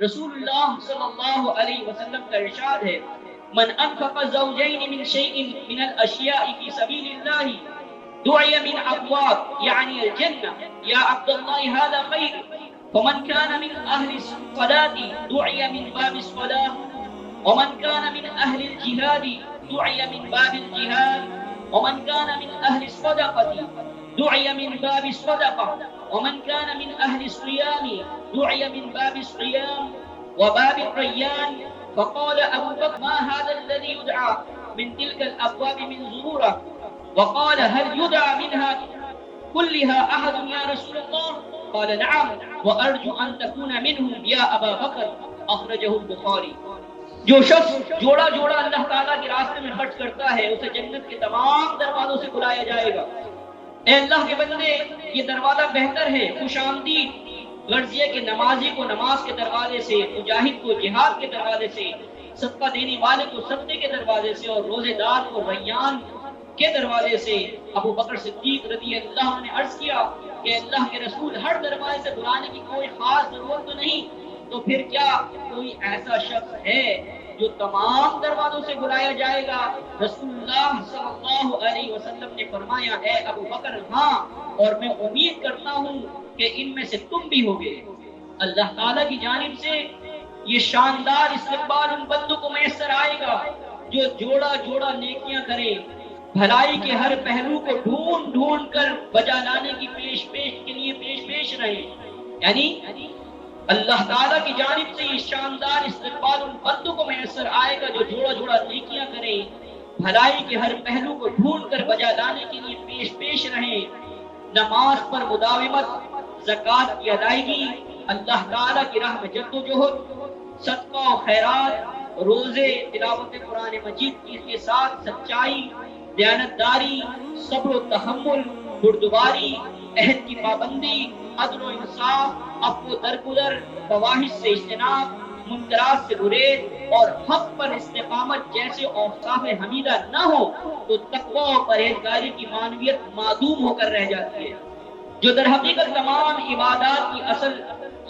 رسول اللہ صلی اللہ علیہ وسلم کا ارشاد ہے من انفق زوجین من شیء من الاشیاء فی سبیل اللہ دعی من ابواب یعنی الجنہ یا عبداللہ هذا خیر فمن كان من اہل الصلاة دعی من باب الصلاة ومن كان من اہل الجہاد دعی من باب الجہاد ومن كان من اہل الصدقة دعی من باب الصدقة ومن كان من اہل الصيام دعی من باب الصيام وباب الريان فقال ابو بکر ما هذا الذي يدعى من تلك الابواب من ظهوره وقال هل يدعى منها كلها احد يا رسول الله قال نعم وارجو ان تكون منهم يا ابا بکر اخرجه البخاری۔ جو شخص جوڑا جوڑا اللہ تعالیٰ کے راستے میں خرچ کرتا ہے اسے جنت کے تمام دروازوں سے بلایا جائے گا۔ اے اللہ کے بندے یہ دروازہ بہتر ہے، خوش آمدید، غرض یہ کہ نمازی کو نماز کے دروازے سے، مجاہد کو جہاد کے دروازے سے، صدقہ دینے والے کو صدقے کے دروازے سے اور روزے دار کو ریان کے دروازے سے۔ ابو بکر صدیق رضی اللہ عنہ نے عرض کیا کہ اللہ کے رسول ہر دروازے سے بلانے کی کوئی خاص ضرورت تو نہیں، تو پھر کیا کوئی ایسا شخص ہے جو تمام دروازوں سے بلایا جائے گا؟ رسول اللہ صلی اللہ علیہ وسلم نے فرمایا اے ابو بکر ہاں، اور میں امید کرتا ہوں کہ ان میں سے تم بھی ہوگے۔ اللہ تعالیٰ کی جانب سے یہ شاندار استقبال ان بندوں کو میسر آئے گا جو جوڑا جوڑا نیکیاں کریں، بھلائی کے ہر پہلو کو ڈھونڈ ڈھونڈ کر بجا لانے کی پیش کے لیے پیش رہے۔ یعنی اللہ تعالیٰ کی جانب سے یہ شاندار استقبال ان بندوں کو میسر آئے گا جو جوڑا جوڑا نیکیاں کریں، بھلائی کے ہر پہلو کو ڈھونڈ کر بجا لانے کے لیے پیش رہیں، نماز پر مداومت، زکوٰۃ کی ادائیگی، اللہ تعالیٰ کی راہ میں جد و جہد، صدقہ و خیرات، روزے، تلاوت قرآن مجید کے ساتھ سچائی، دیانتداری، صبر و تحمل، بردباری، عہد کی پابندی، عدل و انصاف، عفو و درگزر، فواحش سے اجتناب، منکرات سے گریز اور حق پر استقامت جیسے اوصاف حمیدہ نہ ہو تو تقوی و پرہیزگاری کی معنویت معدوم ہو کر رہ جاتی ہے، جو در حقیقت تمام عبادات کی اصل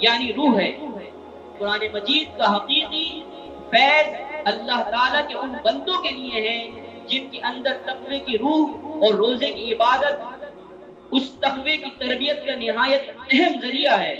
یعنی روح ہے۔ قرآن مجید کا حقیقی فیض اللہ تعالیٰ کے ان بندوں کے لیے ہے جن کے اندر تقوی کی روح اور روزے کی عبادت اس تقوی کی تربیت کا نہایت اہم ذریعہ ہے۔